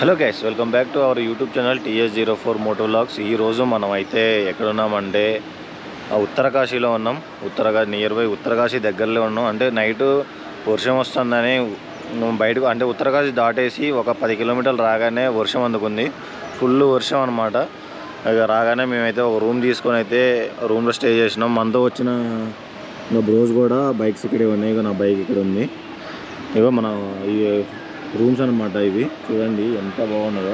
Hello guys, welcome back to our YouTube channel TS04 moto vlogs. ఈరోజు మనం అయితే ఎక్కడున్నామంటే ఉత్తరకాశీలో ఉన్నాం. నియర్ బై ఉత్తరకాశీ దగ్గరలో ఉన్నాం. అంటే నైట్ వర్షం వస్తుందని బయటకు అంటే ఉత్తరకాశీ దాటేసి ఒక 10 కిలోమీటర్లు రాగానే వర్షం అందుకుంది. ఫుల్ వర్షం అనమాట. ఇక రాగానే మేమైతే ఒక రూమ్ తీసుకొని అయితే రూమ్లో స్టే చేసినాం. మనతో వచ్చిన బ్రోస్ కూడా బైక్స్ ఇక్కడే ఉన్నాయి. ఇక నా బైక్ ఇక్కడ ఉంది. ఇగో మన ఈ రూమ్స్ అనమాట. ఇవి చూడండి ఎంత బాగున్నదో.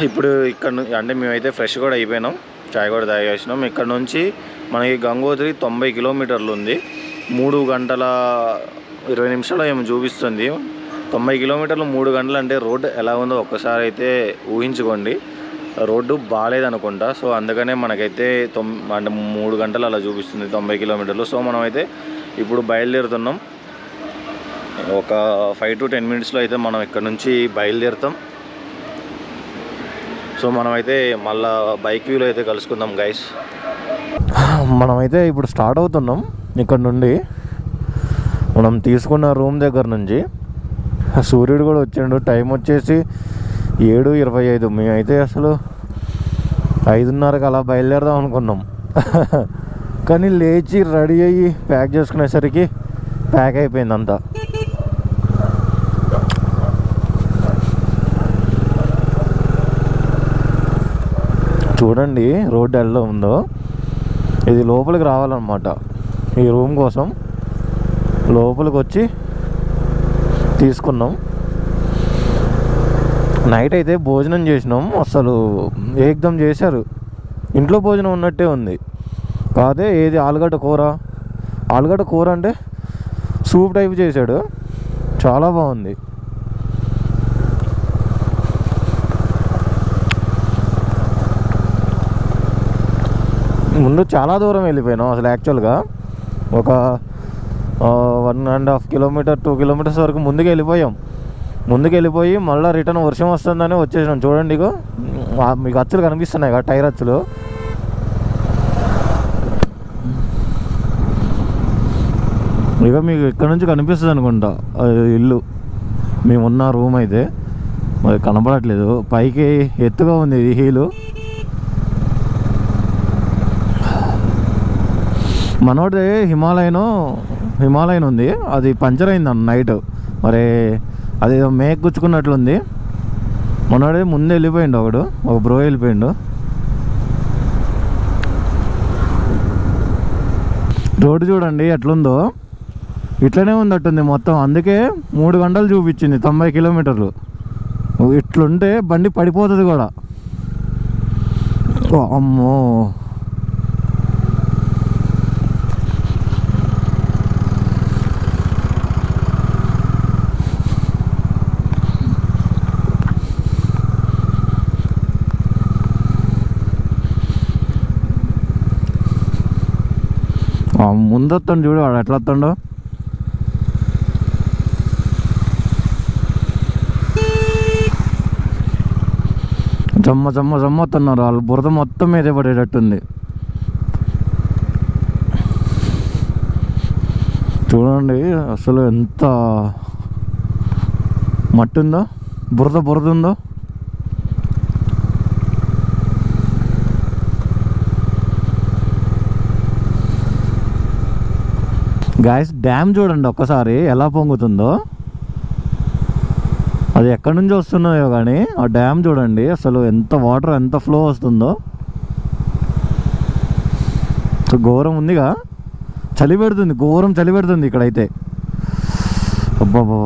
ఇప్పుడు ఇక్కడ అంటే మేమైతే ఫ్రెష్ కూడా అయిపోయినాం, చాయ్ కూడా తాగేసినాం. ఇక్కడ నుంచి మనకి గంగోత్రి 90 కిలోమీటర్లు ఉంది. 3 గంటల 20 నిమిషాలు ఏమో చూపిస్తుంది. 90 కిలోమీటర్లు 3 గంటలు అంటే రోడ్డు ఎలా ఉందో ఒక్కసారి అయితే ఊహించుకోండి. రోడ్డు బాగాలేదనుకుంటా. సో అందుకనే మనకైతే అంటే 3 గంటలు అలా చూపిస్తుంది 90 కిలోమీటర్లు. సో మనమైతే ఇప్పుడు బయలుదేరుతున్నాం. ఒక 5 to 10 మినిట్స్లో అయితే మనం ఇక్కడ నుంచి బయలుదేరుతాం. సో మనమైతే మళ్ళా బైక్ వ్యూలో అయితే కలుసుకుందాం గైస్. మనమైతే ఇప్పుడు స్టార్ట్ అవుతున్నాం. ఇక్కడ నుండి మనం తీసుకున్న రూమ్ దగ్గర నుంచి సూర్యుడు కూడా వచ్చిండు. టైం వచ్చేసి 7:25. మేమైతే అసలు 5:30కి అలా బయలుదేరదాం అనుకున్నాం. కానీ లేచి రెడీ అయ్యి ప్యాక్ చేసుకునేసరికి ప్యాక్ అయిపోయింది అంతా. చూడండి రోడ్డు ఎలా ఉందో. ఇది లోపలికి రావాలన్నమాట. ఈ రూమ్ కోసం లోపలికి వచ్చి తీసుకున్నాం. నైట్ అయితే భోజనం చేసినాం. అసలు ఏకదం చేశారు. ఇంట్లో భోజనం ఉన్నట్టే ఉంది. కాదే ఏది ఆలుగడ్డ కూర అంటే సూప్ టైప్ చేశాడు. చాలా బాగుంది. ముందు చాలా దూరం వెళ్ళిపోయినాం. అసలు యాక్చువల్గా ఒక 1.5 కిలోమీటర్ 2 కిలోమీటర్స్ వరకు ముందుకు వెళ్ళిపోయి మళ్ళీ రిటర్న్ వర్షం వస్తుందని వచ్చేసినాం. చూడండి ఇగో మీకు అచ్చులు కనిపిస్తున్నాయి కదా, టైర్ అచ్చులు. ఇక మీకు ఇక్కడ నుంచి కనిపిస్తుంది అనుకుంటా ఇల్లు. మేమున్న రూమ్ అయితే మరి కనపడట్లేదు. పైకి ఎత్తుగా ఉంది ఇది హీలు. మనోడి హిమాలయన్ ఉంది. అది పంచర్ అయింది అన్న నైట్. మరి అది మేక్ గుచ్చుకున్నట్లుంది. మనోడే ముందు వెళ్ళిపోయిండు. ఒక బ్రో వెళ్ళిపోయిండు. రోడ్డు చూడండి ఎట్లుందో. ఇట్లనే ఉందట్టుంది మొత్తం. అందుకే 3 గంటలు చూపించింది 90 కిలోమీటర్లు. ఇట్లుంటే బండి పడిపోతుంది కూడా. అమ్మో, ముందొత్తాను చూడు వాడు ఎట్లా వస్తాడో. జమ్మ వస్తున్నారు వాళ్ళు. బురద మొత్తం మీదే పడేటట్టుంది. చూడండి అసలు ఎంత మట్టి ఉందో, బురద ఉందో. గాయస్ డ్యామ్ చూడండి ఒక్కసారి ఎలా పొంగుతుందో. అది ఎక్కడి నుంచి వస్తున్నాయో కానీ ఆ డ్యామ్ చూడండి అసలు ఎంత వాటర్ ఎంత ఫ్లో వస్తుందో. ఘోరం ఉందిగా, చలి పెడుతుంది, ఘోరం చలి పెడుతుంది ఇక్కడైతే. అబ్బాబా,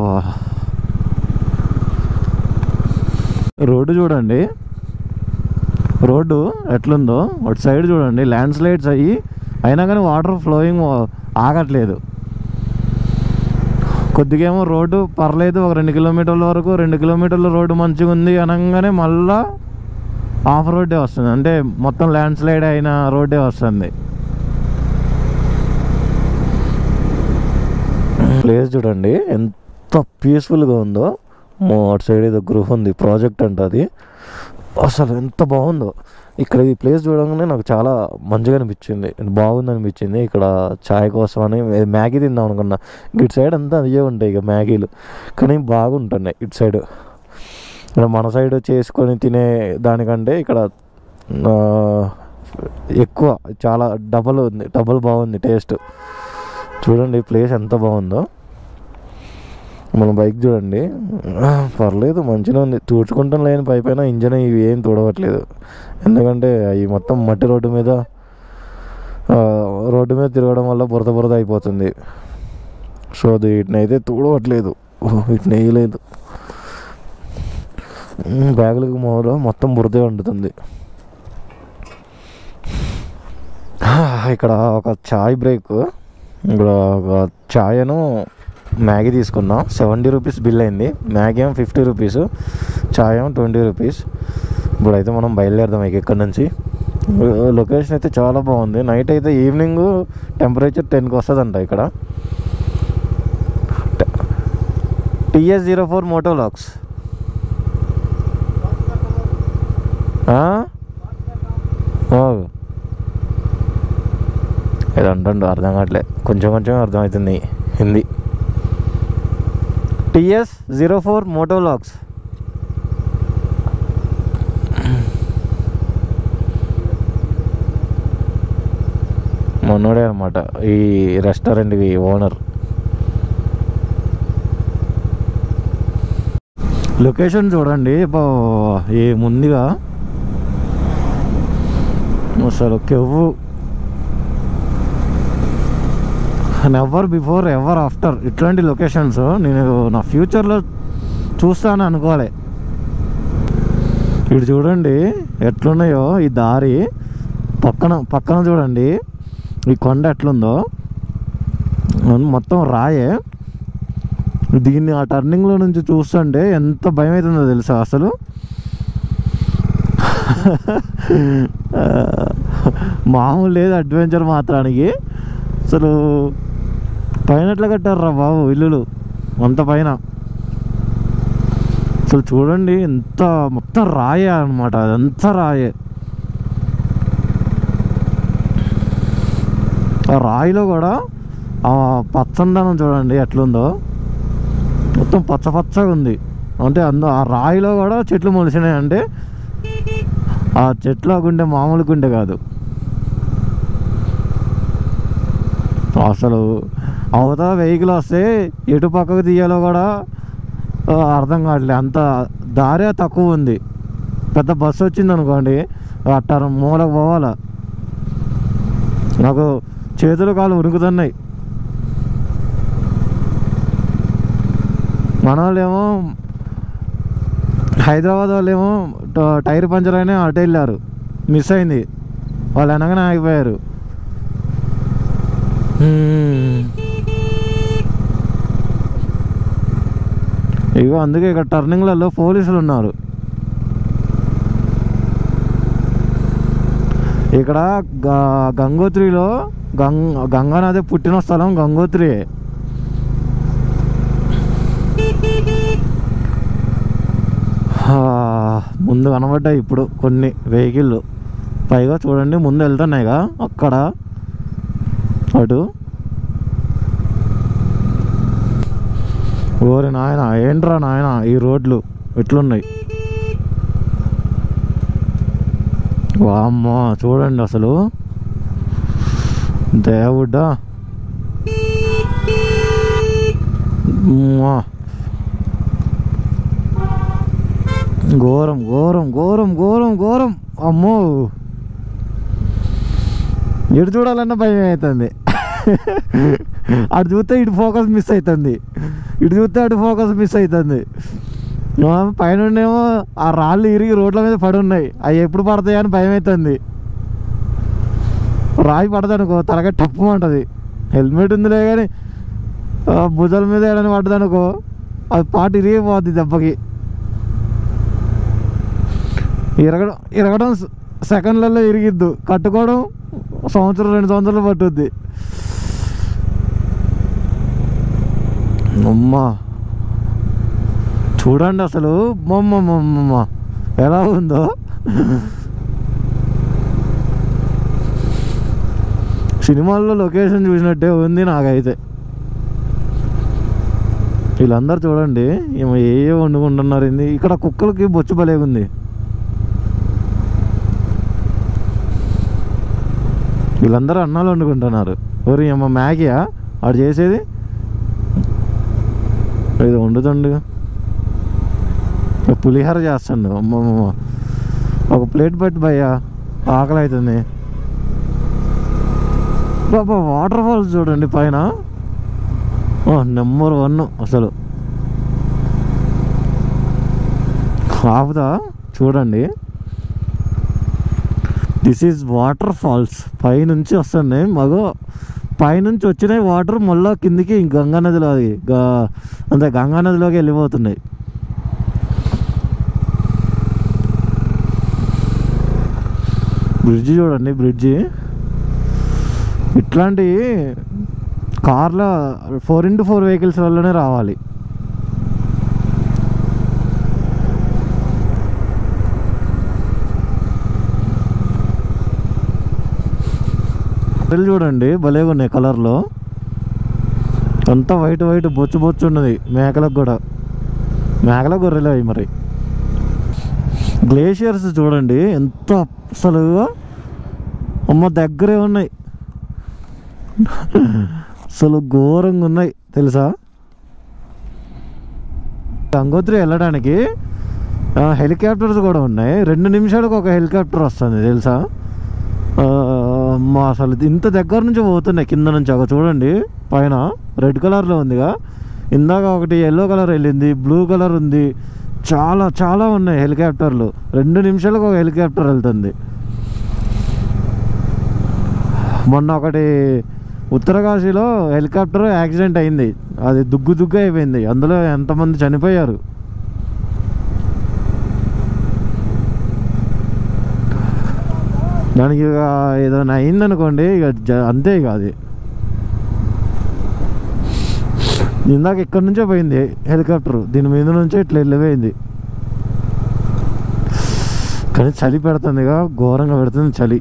రోడ్డు చూడండి, రోడ్డు ఎట్లుందో. అటు సైడ్ చూడండి ల్యాండ్ స్లైడ్స్ అయ్యి అయినా కానీ వాటర్ ఫ్లోయింగ్ ఆగట్లేదు. కొద్దిగేమో రోడ్డు పర్లేదు, ఒక 2 కిలోమీటర్ల వరకు 2 కిలోమీటర్ల రోడ్డు మంచిగా ఉంది అనగానే మళ్ళా ఆఫ్ రోడ్డే వస్తుంది. అంటే మొత్తం ల్యాండ్ స్లైడ్ అయిన రోడ్డే వస్తుంది. ప్లేస్ చూడండి ఎంత పీస్ఫుల్గా ఉందో. అటు సైడ్ ఏదో గృహ ఉంది, ప్రాజెక్ట్ అంట అది. అసలు ఎంత బాగుందో. ఇక్కడ ఈ ప్లేస్ చూడగానే నాకు చాలా మంచిగా అనిపించింది, బాగుంది అనిపించింది. ఇక్కడ చాయ్ కోసం అని మ్యాగీ తిందాం అనుకున్నా. ఇటు సైడ్ అంతా అదే ఉంటాయి ఇక మ్యాగీలు, కానీ బాగుంటున్నాయి ఇటు సైడ్. ఇక్కడ మన సైడ్ చేసుకొని తినే దానికంటే ఇక్కడ ఎక్కువ, చాలా డబల్ బాగుంది టేస్ట్. చూడండి ప్లేస్ ఎంత బాగుందో. మన బైక్ చూడండి, పర్లేదు మంచిగా ఉంది. తుడుచుకుంటాం లేని పైన ఇంజన్ ఇవి ఏం తుడవట్లేదు, ఎందుకంటే అవి మొత్తం మట్టి రోడ్డు మీద తిరగడం వల్ల బురద అయిపోతుంది. సో వీటినైతే తుడవట్లేదు, వీటిని వేయలేదు. బ్యాగులకు మొత్తం బురదే వండుతుంది. ఇక్కడ ఒక చాయ్ బ్రేక్, ఇక్కడ ఒక చాయ్ను మ్యాగీ తీసుకున్నా. 70 రూపీస్ బిల్ అయింది. మ్యాగీ ఏమో 50 రూపీస్, చాయ్ ఏమో 20 రూపీస్. ఇప్పుడైతే మనం బయలుదేరదాం ఇక్కడ నుంచి. లొకేషన్ అయితే చాలా బాగుంది. నైట్ అయితే ఈవినింగ్ టెంపరేచర్ 10కి వస్తుందంట ఇక్కడ. TS04 మోటోలాగ్స్ ఏదో అంటుండు, అర్థం కావట్లే, కొంచెం అర్థమవుతుంది హిందీ. TS04 మోటోలాగ్స్. మొన్నోడే అనమాట ఈ రెస్టారెంట్కి ఓనర్. లొకేషన్ చూడండి ఏముందిగా అసలు. కెవ్వు నెవర్ బిఫోర్ ఎవర్ ఆఫ్టర్ ఇట్లాంటి లొకేషన్స్ నేను నా ఫ్యూచర్లో చూస్తాను అనుకోలే. ఇటు చూడండి ఎట్లున్నాయో ఈ దారి, పక్కన చూడండి ఈ కొండ ఎట్లుందో, మొత్తం రాయే. దీన్ని ఆ టర్నింగ్లో నుంచి చూస్తుంటే ఎంత భయం అవుతుందో తెలుసా అసలు. మామూలు లేదు అడ్వెంచర్ మాత్రానికి. అసలు పైన ఎట్లా కట్టారా బాబు ఇల్లులు, అంత పైన. అసలు చూడండి ఎంత మొత్తం రాయే అనమాట, అదంతా రాయే. ఆ రాయిలో కూడా ఆ పచ్చందనం చూడండి ఎట్లుందో, మొత్తం పచ్చగా ఉంది. అంటే ఆ రాయిలో కూడా చెట్లు మొలిసినాయి. అంటే ఆ చెట్ల గుండె మామూలు గుండె కాదు అసలు. అవతల వెహికల్ వస్తే ఎటు పక్కకు తీయాలో కూడా అర్థం కావట్లేదు, అంత దారి తక్కువ ఉంది. పెద్ద బస్సు వచ్చింది అనుకోండి, అట్ట మూలకు పోవాలా. నాకు చేతులు కాళ్ళు ఉరుకుతున్నాయి. మన వాళ్ళేమో హైదరాబాద్ వాళ్ళేమో టైర్ పంచర్ అయినా అటు వెళ్ళారు, మిస్ అయింది. వాళ్ళు అనగానే ఆగిపోయారు. ఇగో అందుకే ఇక్కడ టర్నింగ్లలో పోలీసులు ఉన్నారు. ఇక్కడ గంగోత్రిలో గంగానది పుట్టిన స్థలం గంగోత్రి. ముందు కనబడ్డాయి ఇప్పుడు కొన్ని వెహికల్, పైగా చూడండి ముందు వెళ్తున్నాయిగా అక్కడ అటు. ఓరి నాయన, ఏంట్రా నాయన ఈ రోడ్లు ఎట్లున్నాయి. వామ్మో చూడండి అసలు, దేవుడా. ఘోరం ఘోరం ఘోరం ఘోరం ఘోరం. అమ్మో ఎటు చూడాలన్నా భయం అవుతుంది. అటు చూస్తే ఇటు ఫోకస్ మిస్ అవుతుంది, ఇటు చూస్తే అటు ఫోకస్ మిస్ అవుతుంది. పైన ఏమో ఆ రాళ్ళు ఇరిగి రోడ్ల మీద పడి ఉన్నాయి, అవి ఎప్పుడు పడతాయని భయం అవుతుంది. రాయి పడదనుకో తలగా టప్పు ఉంటుంది. హెల్మెట్ ఉందిలే కానీ భుజాల మీద ఏడని పడ్డదనుకో అది పాటు ఇరిగిపోద్ది దెబ్బకి. ఇరగడం సెకండ్లలో ఇరిగిద్దు, కట్టుకోవడం 1 సంవత్సరం 2 సంవత్సరాలు పట్టుద్ది. అమ్మా చూడండి అసలు, మమ్మ ఎలా ఉందో. సినిమాల్లో లొకేషన్ చూసినట్టే ఉంది నాకైతే. వీళ్ళందరూ చూడండి ఏమో ఏ వండుకుంటున్నారు. ఇక్కడ కుక్కలకి బొచ్చు భలేగుంది. వీళ్ళందరూ అన్నాలు వండుకుంటున్నారు. ఎవరు ఏమో మ్యాగీయా ఆడు చేసేది? ఇది వండుతుండు. పులిహోర చేస్తుండు. అమ్మమ్మ ఒక ప్లేట్ పెట్టి భయ్యా, ఆకలి అవుతుంది. బాబా వాటర్ ఫాల్స్ చూడండి పైన, నెంబర్ 1 అసలు. ఆపుదా చూడండి. This is waterfalls. పైనుంచి వస్తున్నాయి మగో, పైనుంచి వచ్చినాయి వాటర్ మళ్ళీ కిందికి గంగా నదిలో, అది అంతే గంగా నదిలోకి వెళ్ళిపోతున్నాయి. బ్రిడ్జి చూడండి, బ్రిడ్జి. ఇట్లాంటి కార్లో 4x4 వెహికల్స్ వల్లనే రావాలి. చూడండి భలేగా ఉన్నాయి కలర్లో, అంతా వైట్ వైట్ బొచ్చు బొచ్చు ఉన్నది. మేకలకు కూడా, మేకల గొర్రెలు అవి మరి. గ్లేషియర్స్ చూడండి ఎంత అసలు అమ్మ దగ్గరే ఉన్నాయి, అసలు ఘోరంగా ఉన్నాయి తెలుసా. గంగోత్రి వెళ్ళడానికి హెలికాప్టర్స్ కూడా ఉన్నాయి. 2 నిమిషాలకు ఒక హెలికాప్టర్ వస్తుంది తెలుసా. మా అసలు ఇంత దగ్గర నుంచి పోతున్నాయి కింద నుంచి. ఒక చూడండి పైన రెడ్ కలర్లో ఉందిగా, ఇందాక ఒకటి ఎల్లో కలర్ వెళ్ళింది, బ్లూ కలర్ ఉంది, చాలా చాలా ఉన్నాయి హెలికాప్టర్లు. 2 నిమిషాలకు ఒక హెలికాప్టర్ వెళ్తుంది. మొన్న ఒకటి ఉత్తరకాశీలో హెలికాప్టర్ యాక్సిడెంట్ అయింది, అది దుగ్గు దుగ్గు అయిపోయింది. అందులో ఎంతమంది చనిపోయారు. దానికి ఇక ఏదైనా అయిందనుకోండి ఇక అంతే. ఇక అది ఇందాక ఇక్కడి నుంచే పోయింది హెలికాప్టర్, దీని మీద నుంచే ఇట్లా వెళ్ళిపోయింది. కానీ చలి పెడుతుంది, ఇక ఘోరంగా పెడుతుంది చలి.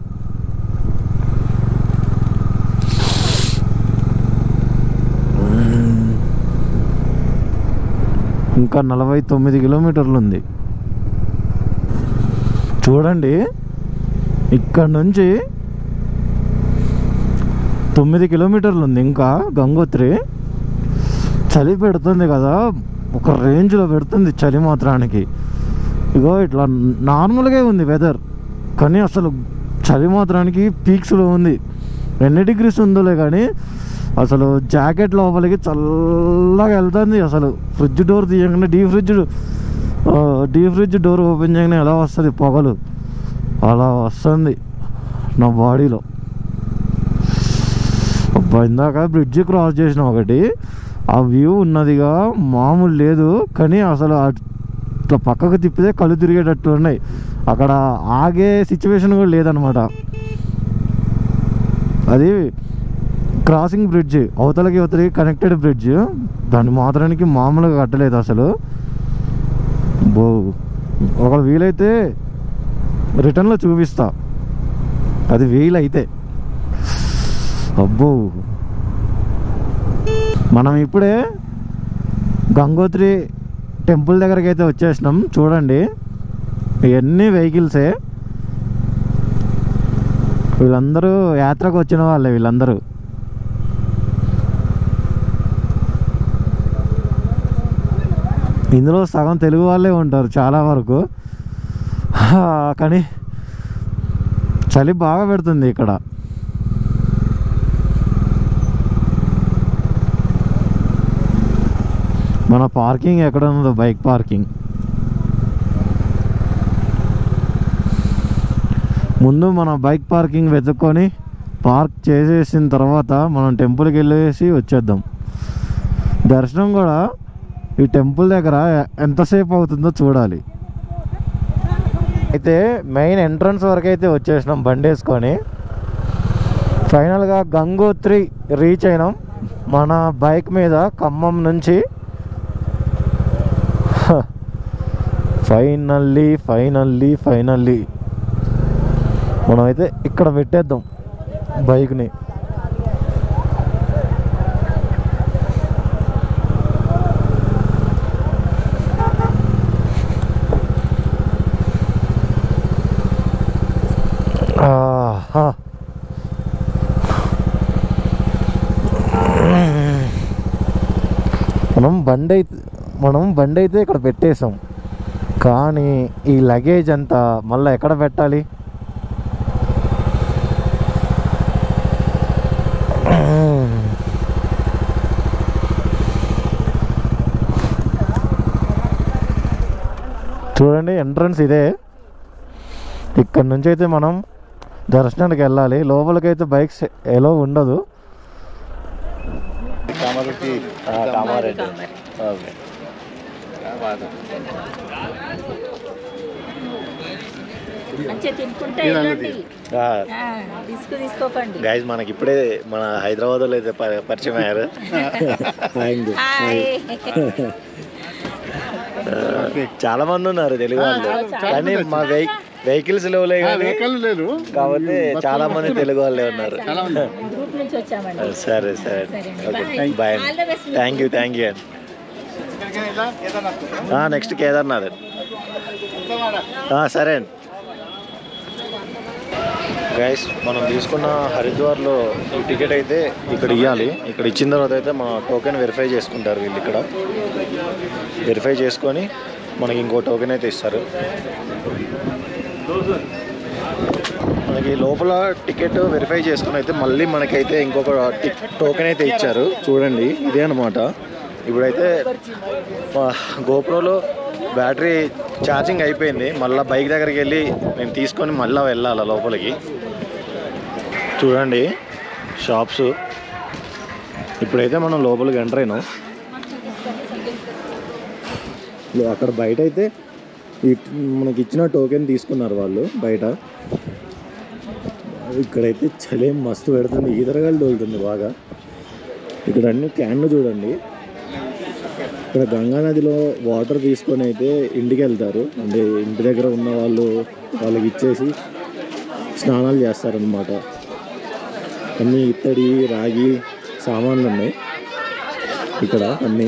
ఇంకా 49 కిలోమీటర్లు ఉంది చూడండి. ఇక్కడ నుంచి 9 కిలోమీటర్లు ఉంది ఇంకా గంగోత్రి. చలి పెడుతుంది కదా, ఒక రేంజ్లో పెడుతుంది చలి మాత్రానికి. ఇగో ఇట్లా నార్మల్గా ఉంది వెదర్, కానీ అసలు చలి మాత్రానికి పీక్స్లో ఉంది. ఎన్ని డిగ్రీస్ ఉందోలే కానీ అసలు జాకెట్ లోపలికి చల్లగా వెళ్తుంది. అసలు ఫ్రిడ్జ్ డోర్ తీయగానే, డీ ఫ్రిడ్జ్ డోర్ ఓపెన్ చేయగానే ఎలా వస్తుంది పొగలు, అలా వస్తుంది నా బాడీలో. ఇందాక బ్రిడ్జ్ క్రాస్ చేసిన ఒకటి, ఆ వ్యూ ఉన్నదిగా మామూలు లేదు. కానీ అసలు ఇట్లా పక్కకు తిప్పితే కళ్ళు తిరిగేటట్టు ఉన్నాయి. అక్కడ ఆగే సిచ్యువేషన్ కూడా లేదనమాట. అది క్రాసింగ్ బ్రిడ్జ్, అవతలకి కనెక్టెడ్ బ్రిడ్జ్. దాని మాత్రానికి మామూలుగా కట్టలేదు అసలు. ఒకవేళ వీలైతే రిటర్న్లో చూపిస్తా, అది వీలైతే. అబ్బో మనం ఇప్పుడే గంగోత్రి టెంపుల్ దగ్గరికి అయితే వచ్చేసినాం. చూడండి ఇవన్నీ వెహికల్సే. వీళ్ళందరూ యాత్రకు వచ్చిన వాళ్ళే. వీళ్ళందరూ ఇందులో సగం తెలుగు వాళ్ళే ఉంటారు చాలా వరకు. కానీ చలి బాగా పెడుతుంది ఇక్కడ. మన పార్కింగ్ ఎక్కడ ఉందో, బైక్ పార్కింగ్ ముందు మన బైక్ పార్కింగ్ వెతుక్కొని పార్క్ చేసేసిన తర్వాత మనం టెంపుల్కి వెళ్ళేసి వచ్చేద్దాం. దర్శనం కూడా ఈ టెంపుల్ దగ్గర ఎంతసేపు అవుతుందో చూడాలి. అయితే మెయిన్ ఎంట్రన్స్ వరకు అయితే వచ్చేసినాం బండి వేసుకొని. ఫైనల్గా గంగోత్రి రీచ్ అయినాం మన బైక్ మీద ఖమ్మం నుంచి. ఫైనల్లీ మనమైతే ఇక్కడ పెట్టేద్దాం బైక్ని. మనం బండి అయితే ఇక్కడ పెట్టేసాం, కానీ ఈ లగేజ్ అంతా మళ్ళీ ఎక్కడ పెట్టాలి? చూడండి, ఎంట్రన్స్ ఇదే. ఇక్కడ నుంచి అయితే మనం దర్శనానికి వెళ్ళాలి. లోపలికైతే బైక్స్ ఎలా ఉండదు. కామారెడ్డి. ఓకే. గైస్ మనకి ఇప్పుడే మన హైదరాబాద్లో అయితే పరిచయం అయ్యారు. చాలా మంది ఉన్నారు తెలుగు వాళ్ళు, కానీ మా వెహికల్స్ లేవులే కానీ కాబట్టి చాలా మంది తెలుగు వాళ్ళే ఉన్నారు. సరే సరే, ఓకే, బాయ్. థ్యాంక్ యూ అండి. నెక్స్ట్ కేదార్నాథ్. సరే అండి. గైస్ మనం తీసుకున్న హరిద్వార్లో ఈ టికెట్ అయితే ఇక్కడ ఇవ్వాలి. ఇక్కడ ఇచ్చిన తర్వాత అయితే మన టోకెన్ వెరిఫై చేసుకుంటారు వీళ్ళు. ఇక్కడ వెరిఫై చేసుకొని మనకి ఇంకో టోకెన్ అయితే ఇస్తారు. మనకి లోపల టికెట్ వెరిఫై చేసుకుని అయితే మళ్ళీ మనకైతే ఇంకొక టోకెన్ అయితే ఇచ్చారు. చూడండి, ఇదే అనమాట. ఇప్పుడైతే గోప్రోలో బ్యాటరీ ఛార్జింగ్ అయిపోయింది. మళ్ళీ బైక్ దగ్గరికి వెళ్ళి నేను తీసుకొని మళ్ళీ వెళ్ళాలి లోపలికి. చూడండి షాప్స్. ఇప్పుడైతే మనం లోపలికి ఎంటర్ అయినాం. అక్కడ బయట అయితే మనకి ఇచ్చిన టోకెన్ తీసుకున్నారు వాళ్ళు బయట. ఇక్కడైతే చలి మస్తు పెడుతుంది, ఈదరగాలి తోలుతుంది బాగా. ఇక్కడ అన్ని క్యాన్లు చూడండి. ఇక్కడ గంగానదిలో వాటర్ తీసుకొని అయితే ఇంటికి వెళ్తారు. అంటే ఇంటి దగ్గర ఉన్న వాళ్ళకి ఇచ్చేసి స్నానాలు చేస్తారనమాట. అన్నీ ఇత్తడి రాగి సామాన్లు ఉన్నాయి ఇక్కడ. అన్నీ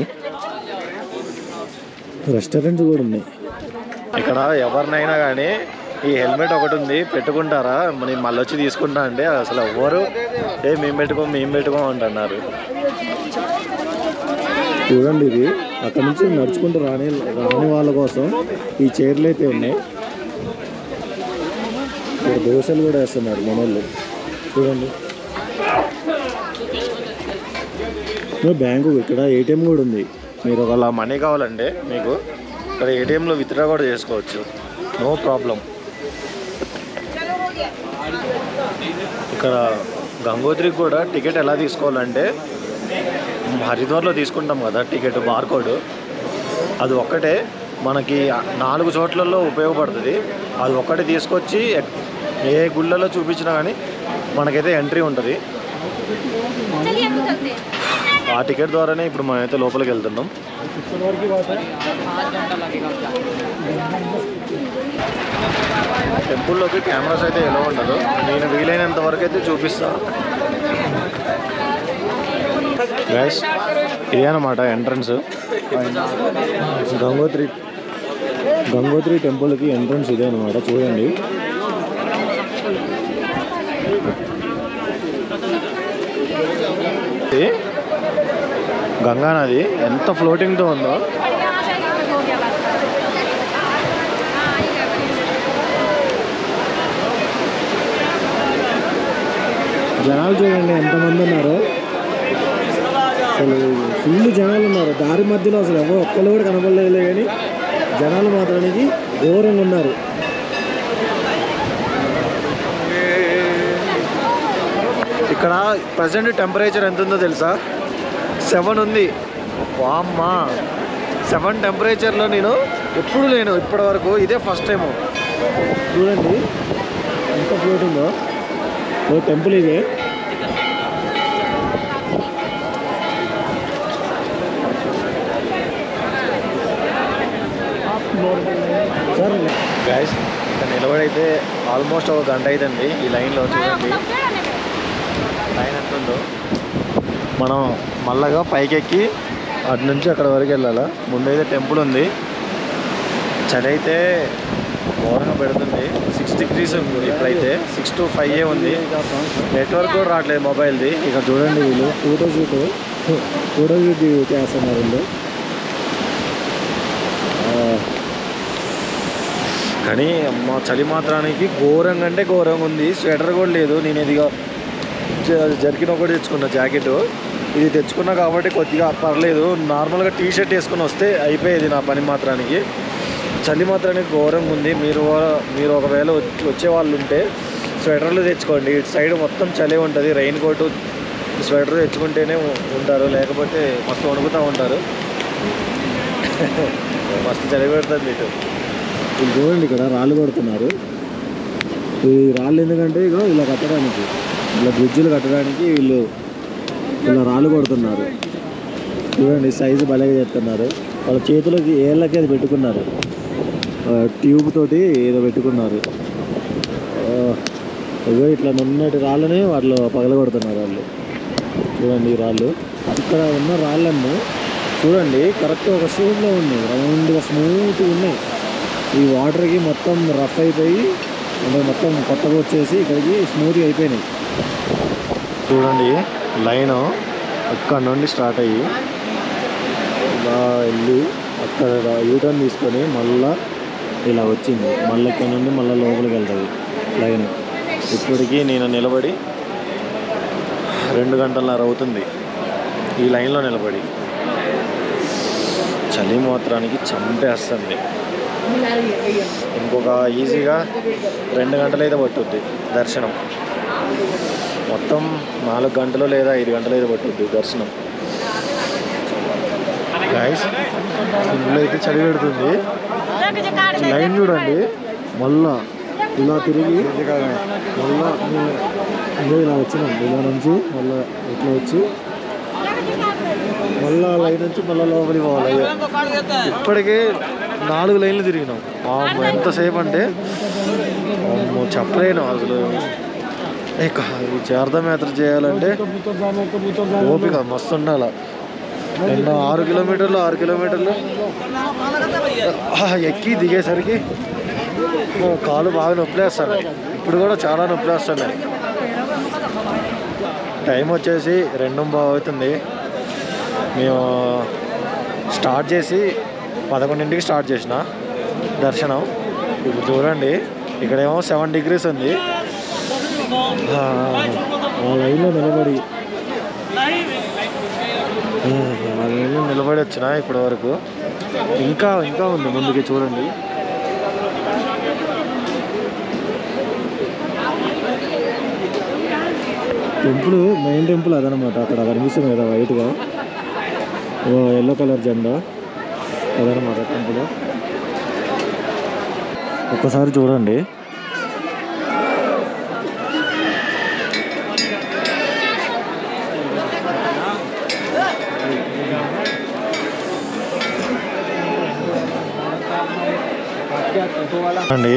రెస్టారెంట్స్ కూడా ఉన్నాయి ఇక్కడ. ఎవరినైనా కానీ ఈ హెల్మెట్ ఒకటి ఉంది, పెట్టుకుంటారా నేను మళ్ళీ వచ్చి తీసుకుంటా అంటే అసలు ఎవ్వరు మేము పెట్టుకోం అంటున్నారు. చూడండి, ఇది అక్కడ నుంచి నడుచుకుంటూ రాని వాళ్ళ కోసం ఈ చైర్లు అయితే ఉన్నాయి. ఇక్కడ దోశలు కూడా వేస్తున్నారు మనోళ్ళు. చూడండి, బ్యాంకు ఇక్కడ ఏటీఎం కూడా ఉంది. మీరు ఒకవేళ మనీ కావాలంటే మీకు ఇక్కడ ఏటీఎంలో విత్డ్రా కూడా చేసుకోవచ్చు, నో ప్రాబ్లం. ఇక్కడ గంగోత్రికి కూడా టికెట్ ఎలా తీసుకోవాలంటే హరిద్వార్లో తీసుకుంటాం కదా టికెట్ బార్కోడ్, అది ఒక్కటే మనకి 4 చోట్లలో ఉపయోగపడుతుంది. అది ఒక్కటే తీసుకొచ్చి ఏ గుళ్ళలో చూపించినా కానీ మనకైతే ఎంట్రీ ఉంటుంది. ఆ టికెట్ ద్వారానే ఇప్పుడు మనమైతే లోపలికి వెళ్తున్నాం. టెంపుల్లోకి కెమెరాస్ అయితే ఎలా ఉండదు, నేను వీలైనంత వరకు అయితే చూపిస్తాను. గైస్ ఇదే అన్నమాట ఎంట్రన్స్. గంగోత్రి టెంపుల్కి ఎంట్రన్స్ ఇదే అనమాట. చూడండి, గంగానది ఎంత ఫ్లోటింగ్తో ఉందో. జనాలు చూడండి ఎంతమంది ఉన్నారు, అసలు ఫుల్ జనాలు ఉన్నారు. దారి మధ్యలో అసలు ఎవరు ఒక్కళ్ళు కూడా కనపడలేదు, కానీ జనాలు మాత్రానికి ఘోరంగా ఉన్నారు. ఇక్కడ ప్రజెంట్ టెంపరేచర్ ఎంత ఉందో తెలుసా? 7 ఉంది. వామ్మా, 7 టెంపరేచర్లో నేను ఎప్పుడు లేను ఇప్పటి వరకు, ఇదే ఫస్ట్ టైము. చూడండి ఎంత ఫ్లోటింగో. టెంపుల్ ఇదే. సార్ గైస్ ఇక్కడ నిలబడైతే ఆల్మోస్ట్ 1 గంట అవుతుంది ఈ లైన్లో. చూడండి లైన్ ఎంత ఉందో. మనం మళ్ళగా పైకెక్కి అటు నుంచి అక్కడ వరకు వెళ్ళాలా. ముందైతే టెంపుల్ ఉంది. చలి అయితే ఘోరంగా పెడుతుంది. 6 degrees ఉంది ఇప్పుడైతే. 6 to 5 ఉంది. నెట్వర్క్ కూడా రావట్లేదు మొబైల్ది. ఇక చూడండి వీళ్ళు ఫోటో షూట్ చేస్తున్నారు వీళ్ళు. కానీ మా చలి మాత్రానికి ఘోరంగా అంటే ఘోరంగా ఉంది. స్వెటర్ కూడా లేదు. నేను ఇదిగా జర్కిన్ ఒకటి తెచ్చుకున్నా, జాకెట్ ఇది తెచ్చుకున్నా కాబట్టి కొద్దిగా పర్లేదు. నార్మల్గా టీ షర్ట్ వేసుకుని వస్తే అయిపోయేది నా పని మాత్రానికి. చలి మాత్రానికి ఘోరంగా ఉంది. మీరు ఒకవేళ వచ్చే వాళ్ళు ఉంటే స్వెటర్లు తెచ్చుకోండి. ఇటు సైడ్ మొత్తం చలి ఉంటుంది. రెయిన్ కోటు స్వెటర్ తెచ్చుకుంటేనే ఉంటారు, లేకపోతే మస్తు వణుకుతూ ఉంటారు. మస్తు చలి పెడుతుంది ఇటు. ఇది చూడండి, ఇక్కడ రాళ్ళు కొడుతున్నారు. ఈ రాళ్ళు ఎందుకంటే ఇక ఇలా కట్టడానికి, ఇలా బ్రిడ్జిలు కట్టడానికి వీళ్ళు ఇలా రాళ్ళు కొడుతున్నారు. చూడండి సైజు భలేగా చేస్తున్నారు. వాళ్ళ చేతులకి ఏళ్ళకి అది పెట్టుకున్నారు, ట్యూబ్ తోటి ఏదో పెట్టుకున్నారు. ఇగో ఇట్లా నున్నటి రాళ్ళని వాళ్ళు పగలగొడుతున్నారు వాళ్ళు. చూడండి ఈ రాళ్ళు, ఇక్కడ ఉన్న రాళ్ళన్నీ చూడండి కరెక్ట్ ఒక షేప్లో ఉన్నాయి, రౌండ్గా స్మూత్గా ఉన్నాయి. ఈ వాటర్కి మొత్తం రఫ్ అయిపోయి అంటే మొత్తం కొత్తగా వచ్చేసి ఇక్కడికి స్మూత్గా అయిపోయినాయి. చూడండి లైన్ అక్కడ నుండి స్టార్ట్ అయ్యి ఇలా వెళ్ళి అక్కడ యూటర్న్ తీసుకొని మళ్ళీ ఇలా వచ్చింది. మళ్ళీ ఇక్కడ నుండి మళ్ళీ లోపలికి వెళ్తుంది లైన్. ఇప్పటికీ నేను నిలబడి 2 గంటలన్నర అవుతుంది ఈ లైన్లో నిలబడి. చలి మాత్రానికి చంపేస్తుంది. ఇంకొక ఈజీగా 2 గంటలు అయితే పట్టుద్ది దర్శనం. మొత్తం 4 గంటలు లేదా 5 గంటలు అయితే పట్టుద్ది దర్శనం. గైస్ ఫుల్ అయితే చలి పెడుతుంది. లైన్ చూడండి, మళ్ళా ఇలా తిరిగి మళ్ళా ఇలా వచ్చినాం. ఇలా నుంచి మళ్ళీ ఇట్లా వచ్చి మళ్ళా లైన్ నుంచి మళ్ళీ లోపలికి పోవాలి. ఇప్పటికే 4 లైన్లు తిరిగినాం. ఎంతసేపు అంటే చెప్పలేను అసలు. ఈ చార్ధామయాత్ర చేయాలంటే ఓపిక మస్తు ఉండాలి. నిన్న 6 కిలోమీటర్లు ఎక్కి దిగేసరికి కాలు బాగా నొప్పిలేస్తున్నాయి. ఇప్పుడు కూడా చాలా నొప్పిలేస్తున్నాయి. టైం వచ్చేసి 2:15 అవుతుంది. మేము స్టార్ట్ చేసి 11ంటికి స్టార్ట్ చేసిన దర్శనం. ఇప్పుడు చూడండి ఇక్కడేమో 7 degrees ఉంది. ఆ లైన్లో నిలబడి వచ్చిన ఇప్పటి వరకు. ఇంకా ఉంది ముందుకి చూడండి. టెంపుల్, మెయిన్ టెంపుల్ అదనమాట. అక్కడ కనిపిస్తుంది కదా వైట్గా, ఎల్లో కలర్ జెండా, అదనమాట టెంపుల్. ఒక్కసారి చూడండి. అండి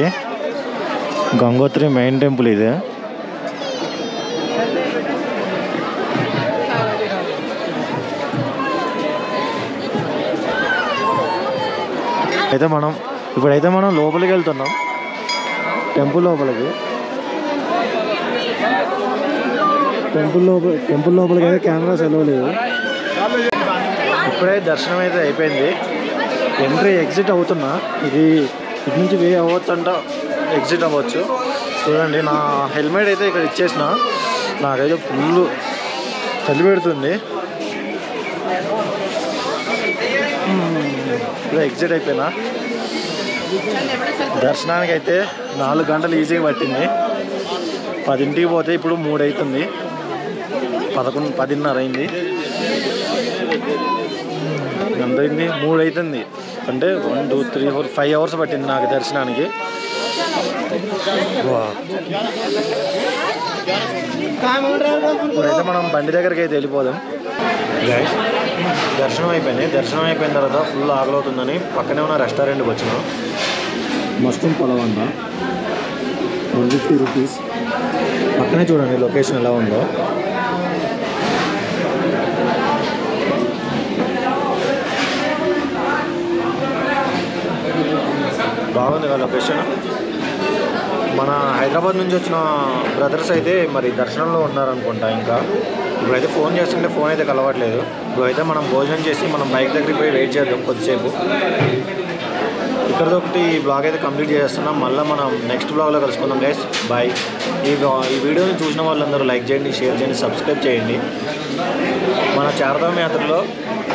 గంగోత్రి మెయిన్ టెంపుల్ ఇది. ఇప్పుడైతే మనం లోపలికి వెళ్తున్నాం, టెంపుల్ లోపలికి. టెంపుల్ లోపలికి అయితే కెమెరాస్ వెళ్ళలేదు. ఇప్పుడే దర్శనం అయితే అయిపోయింది. ఎంట్రీ ఎగ్జిట్ అవుతున్నా. ఇటు నుంచి వే అవ్వచ్చు అంట, ఎగ్జిట్ అవ్వచ్చు. చూడండి నా హెల్మెట్ అయితే ఇక్కడ ఇచ్చేసిన. నాకైతే ఫుల్ చలి పెడుతుంది. ఇప్పుడు ఎగ్జిట్ అయిపోయినా. దర్శనానికి అయితే 4 గంటలు ఈజీగా పట్టింది. 10ంటికి పోతే ఇప్పుడు 3 అవుతుంది. 10:30 అయింది. ఎంత అయింది? 3 అవుతుంది. అంటే 1 2 3 4 5 hours పట్టింది నాకు దర్శనానికి. ఇప్పుడైతే మనం బండి దగ్గరికి అయితే వెళ్ళిపోదాం. దర్శనం అయిపోయిన తర్వాత ఫుల్ ఆకలి అవుతుందని పక్కనే ఉన్న రెస్టారెంట్కి వచ్చినాం. మస్టమ్ పొలవ్ అంట, 150 రూపీస్. పక్కనే చూడండి లొకేషన్ ఎలా ఉందో. బాగుంది కదా లొకేషన్. మన హైదరాబాద్ నుంచి వచ్చిన బ్రదర్స్ అయితే మరి దర్శనంలో ఉన్నారనుకుంటా. ఇంకా ఇప్పుడైతే ఫోన్ చేస్తుంటే ఫోన్ అయితే కలవట్లేదు. ఇప్పుడైతే మనం భోజనం చేసి మనం బైక్ దగ్గరికి పోయి వెయిట్ చేద్దాం కొద్దిసేపు. ఇక్కడితో ఒకటి ఈ బ్లాగ్ అయితే కంప్లీట్ చేస్తున్నాం. మళ్ళీ మనం నెక్స్ట్ బ్లాగ్లో కలుసుకుందాం గైస్. బాయ్. ఈ వీడియోని చూసిన వాళ్ళందరూ లైక్ చేయండి, షేర్ చేయండి, సబ్స్క్రైబ్ చేయండి. మన చార్ధామ్ యాత్రలో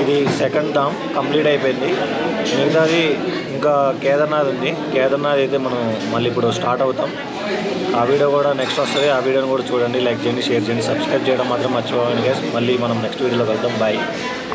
ఇది సెకండ్ ధామ్ కంప్లీట్ అయిపోయింది. మిగతాది ఇంకా కేదార్నాథ్ ఉంది. కేదార్నాథ్ అయితే మనం మళ్ళీ ఇప్పుడు స్టార్ట్ అవుతాం. ఆ వీడియో కూడా నెక్స్ట్ వస్తుంది. ఆ వీడియోని కూడా చూడండి, లైక్ చేయండి, షేర్ చేయండి, సబ్స్క్రైబ్ చేయడం మాత్రం మర్చిపోకండి గైస్. మళ్ళీ మనం నెక్స్ట్ వీడియోలో కలుద్దాం. బాయ్.